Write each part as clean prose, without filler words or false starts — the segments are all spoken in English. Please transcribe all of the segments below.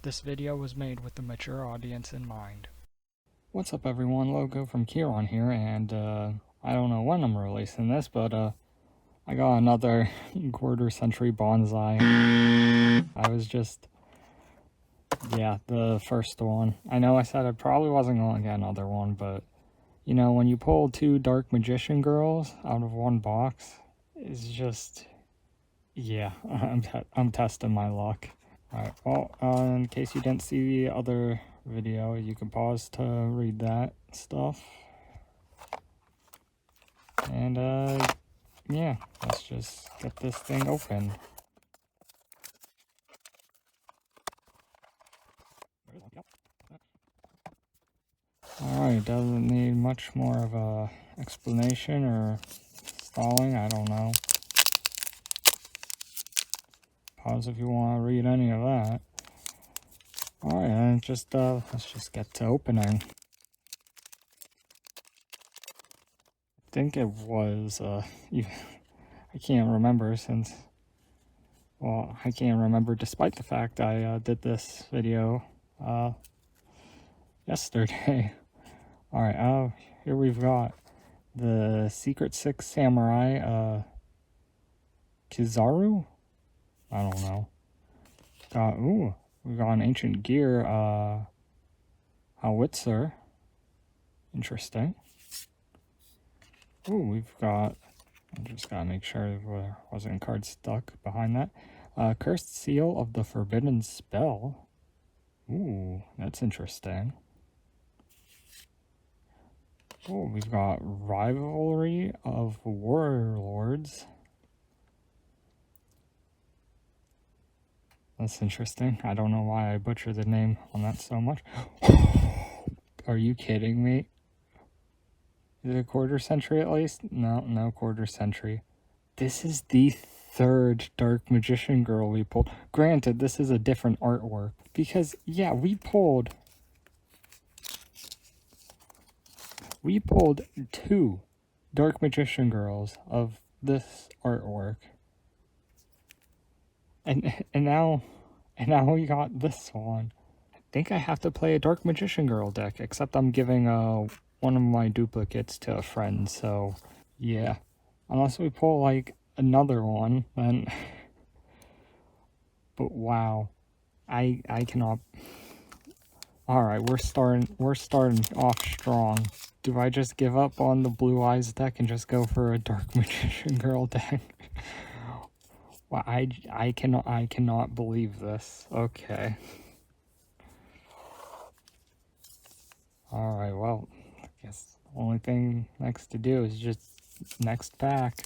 This video was made with the mature audience in mind. What's up everyone, Logo from Kieran here, and I don't know when I'm releasing this, but I got another quarter century bonsai. I was just, yeah, the first one. I know I said I probably wasn't going to get another one, but you know, when you pull two Dark Magician girls out of one box, it's just, yeah, I'm testing my luck. Alright, well, in case you didn't see the other video, you can pause to read that stuff. And, yeah, let's just get this thing open. Alright, doesn't need much more of a explanation or stalling, I don't know. Pause if you want to read any of that. Alright, and just, let's just get to opening. I think it was, I can't remember since, well, I can't remember despite the fact I did this video yesterday. Alright, here we've got the Secret Six Samurai, Kizaru? I don't know. We got an Ancient Gear, Howitzer. Interesting. Ooh, we've got, I just gotta make sure there wasn't a card stuck behind that. Cursed Seal of the Forbidden Spell. Ooh, that's interesting. Oh, we've got Rivalry of Warlords. That's interesting. I don't know why I butchered the name on that so much. Are you kidding me? Is it a quarter century at least? No quarter century. This is the third Dark Magician girl we pulled. Granted, this is a different artwork. Because, yeah, we pulled two Dark Magician girls of this artwork. And now we got this one. I think I have to play a Dark Magician girl deck, except I'm giving one of my duplicates to a friend, so yeah. Unless we pull like another one, then but wow. I cannot. Alright, we're starting off strong. Do I just give up on the Blue Eyes deck and just go for a Dark Magician girl deck? Well, I cannot believe this. Okay. Alright, well, I guess the only thing next to do is just next pack.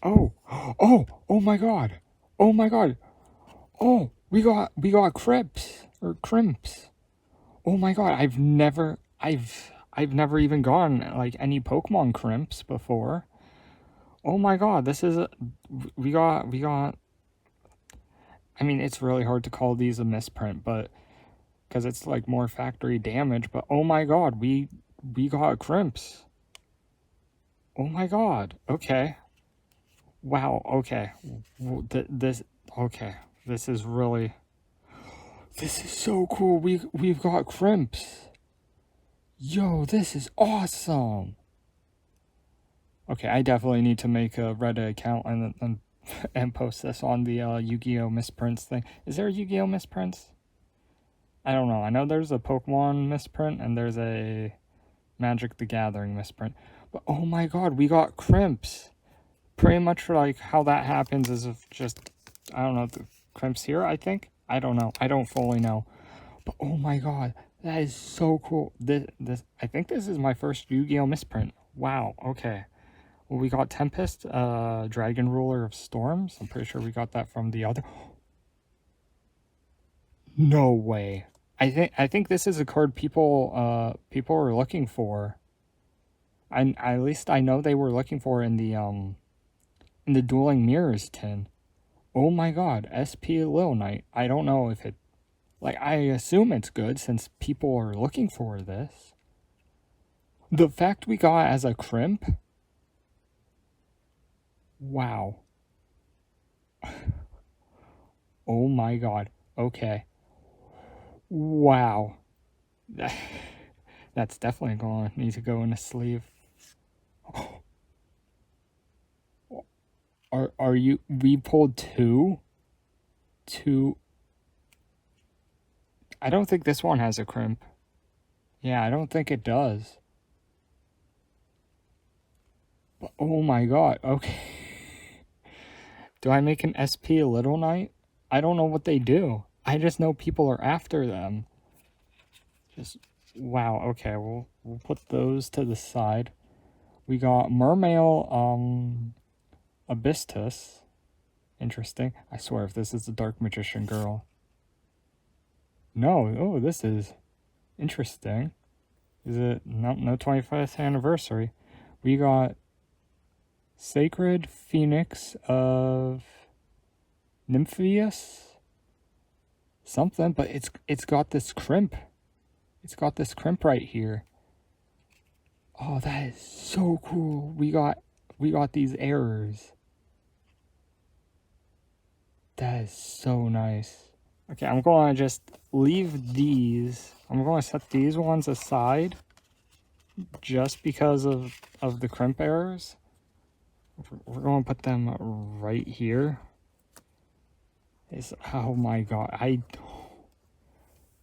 Oh my god. Oh my god. Oh, we got crimps or crimps. Oh my god, I've never even gotten like any Pokemon crimps before. Oh my god, this is we got I mean, it's really hard to call these a misprint, but because it's like more factory damage, but oh my god, we got crimps. Oh my god. Okay. Wow, okay. Okay. This is really, this is so cool. We've got crimps. Yo, this is awesome. Okay, I definitely need to make a Reddit account and post this on the Yu-Gi-Oh misprints thing. Is there a Yu-Gi-Oh misprints? I don't know. I know there's a Pokemon misprint and there's a Magic the Gathering misprint. But oh my god, we got crimps. Pretty much like how that happens is if just, I don't know, the crimps here, I think? I don't know. I don't fully know. But oh my god, that is so cool. I think this is my first Yu-Gi-Oh misprint. Wow, okay. Well, we got Tempest, Dragon Ruler of Storms. I'm pretty sure we got that from the other. No way. I think this is a card people were looking for. At least I know they were looking for in the Dueling Mirrors tin. Oh my god, SP Lil Knight. I don't know if it, like, I assume it's good since people are looking for this. The fact we got as a crimp. Wow. Oh my god. Okay. Wow. That's definitely going to need to go in a sleeve. Are you, we pulled two? Two. I don't think this one has a crimp. Yeah, I don't think it does. But, oh my god. Okay. Do I make an SP a Little Knight? I don't know what they do. I just know people are after them. Just wow. Okay, we'll put those to the side. We got Mermail Abystus. Interesting. I swear if this is the Dark Magician girl. No, oh, this is interesting. Is it no 25th anniversary? We got Sacred Phoenix of Nympheus something, but it's got this crimp. It's got this crimp right here. Oh, that is so cool. We got these errors. That is so nice. Okay, I'm going to just leave these. I'm going to set these ones aside just because of the crimp errors. We're going to put them right here. Oh my god.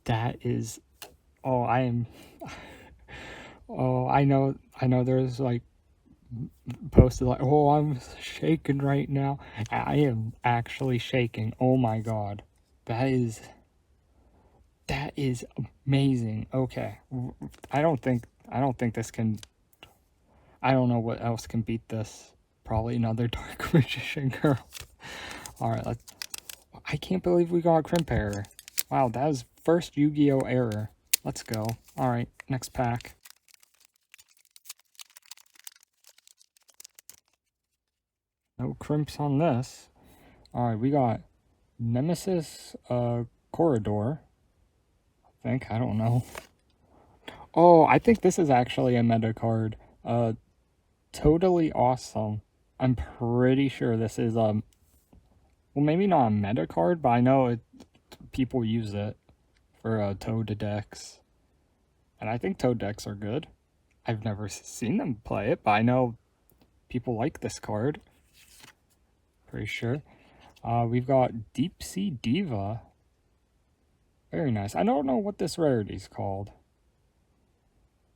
That is, oh, I am, oh, I know there's like posted like, oh, I'm shaking right now. I am actually shaking. Oh my god. That is amazing. Okay. I don't think this can, I don't know what else can beat this. Probably another Dark Magician girl. Alright, I can't believe we got a crimp error. Wow, that was first Yu-Gi-Oh error. Let's go. Alright, next pack. No crimps on this. Alright, we got Nemesis Corridor. I don't know. Oh, I think this is actually a meta card. Totally awesome. I'm pretty sure this is well, maybe not a meta card, but I know people use it for Toad decks. And I think Toad decks are good. I've never seen them play it, but I know people like this card. Pretty sure. We've got Deep Sea Diva. Very nice. I don't know what this rarity is called.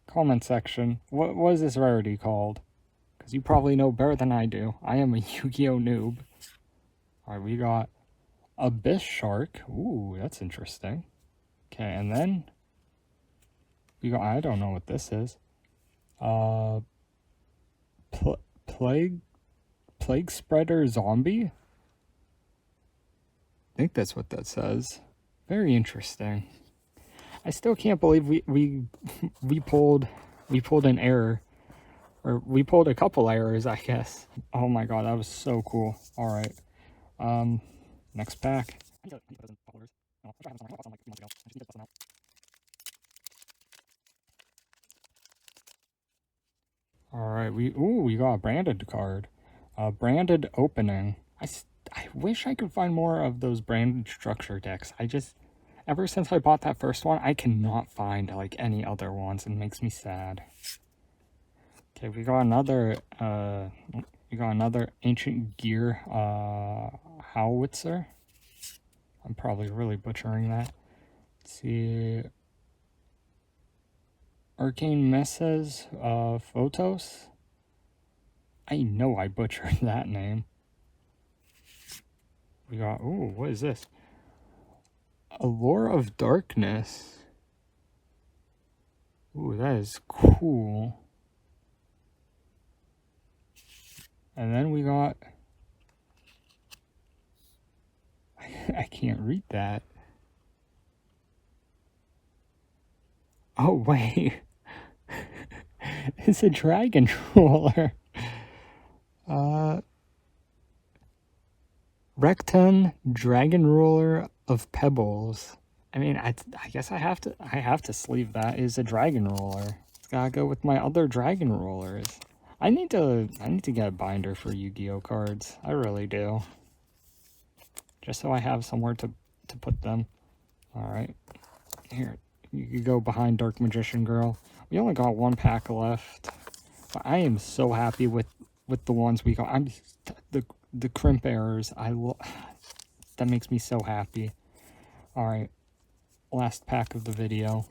Comment section. What is this rarity called? Because you probably know better than I do. I am a Yu-Gi-Oh noob. Alright, we got Abyss Shark. Ooh, that's interesting. Okay, and then we got, I don't know what this is. Plague Spreader Zombie? I think that's what that says. Very interesting. I still can't believe we pulled an error. Or we pulled a couple errors, I guess. Oh my god, that was so cool. Alright. Next pack. Alright, we got a branded card. Branded opening. I wish I could find more of those branded structure decks. Ever since I bought that first one, I cannot find like any other ones, and it makes me sad. Okay, we got another ancient gear howitzer. I'm probably really butchering that. Let's see. Arcane Messes Photos. I know I butchered that name. We got, ooh, what is this? Allure of Darkness. Ooh, that is cool. And then we got, I can't read that. Oh, wait. It's a dragon roller. Recton Dragon Ruler of Pebbles. I mean, I guess I have to sleeve that. Is a dragon roller. It's gotta go with my other dragon rollers. I need to get a binder for Yu-Gi-Oh cards. I really do. just so I have somewhere to put them. All right, here, you can go behind Dark Magician Girl. We only got one pack left, but I am so happy with the ones we got. The crimp errors. That makes me so happy. All right, last pack of the video.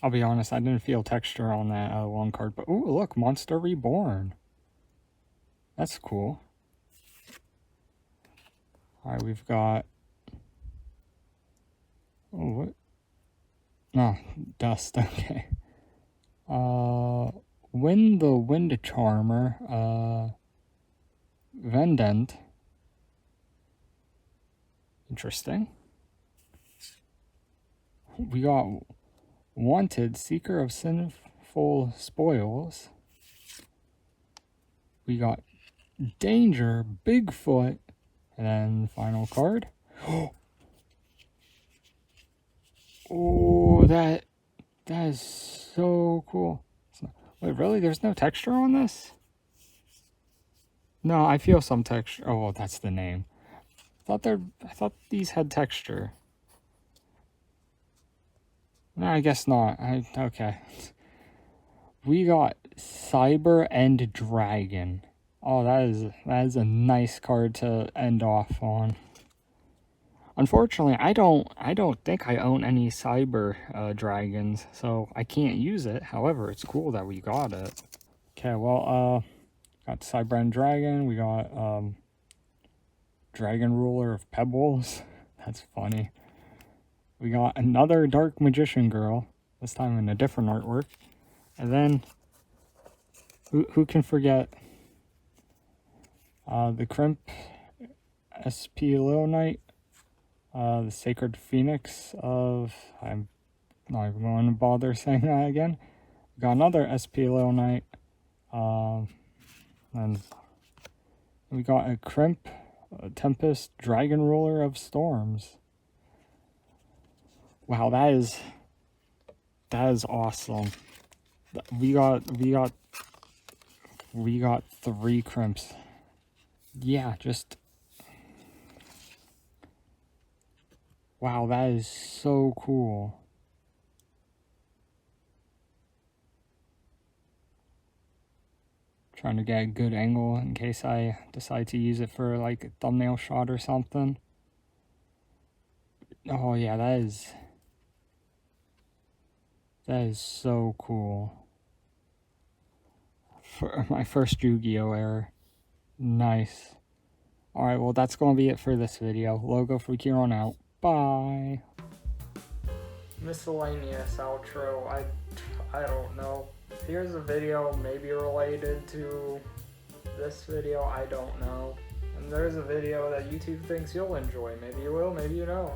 I'll be honest, I didn't feel texture on that one card, but ooh, look, Monster Reborn. That's cool. All right, we've got. Oh, what? No, Dust. Okay. Wind Charmer. Vendant. Interesting. We got Wanted, Seeker of Sinful Spoils. We got Danger, Bigfoot, and then final card. Oh, that is so cool. Wait, really? There's no texture on this? No, I feel some texture. Oh, well, that's the name. I thought these had texture. No, I guess not. Okay. We got Cyber and Dragon. Oh, that is a nice card to end off on. Unfortunately, I don't think I own any Cyber Dragons, so I can't use it. However, it's cool that we got it. Okay, well, got Cyber and Dragon. We got Dragon Ruler of Pebbles. That's funny. We got another Dark Magician Girl, this time in a different artwork. And then, who can forget the Crimp SP Lil Knight, the Sacred Phoenix of, I'm not even going to bother saying that again. We got another SP Lil Knight, and we got a Crimp, a Tempest Dragon Ruler of Storms. Wow, that is awesome. We got 3 crimps. Yeah, just wow, that is so cool. Trying to get a good angle in case I decide to use it for like a thumbnail shot or something. Oh yeah, that is so cool. For my first Yu-Gi-Oh error. Nice. Alright, well that's going to be it for this video. Logo from here on out. Bye. Miscellaneous outro. I don't know. Here's a video maybe related to this video. I don't know. And there's a video that YouTube thinks you'll enjoy. Maybe you will, maybe you don't.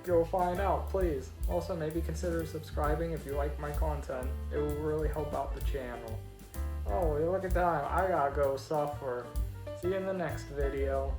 Go find out, please. Also, maybe consider subscribing if you like my content. It will really help out the channel. Oh, look at that. I gotta go suffer. See you in the next video.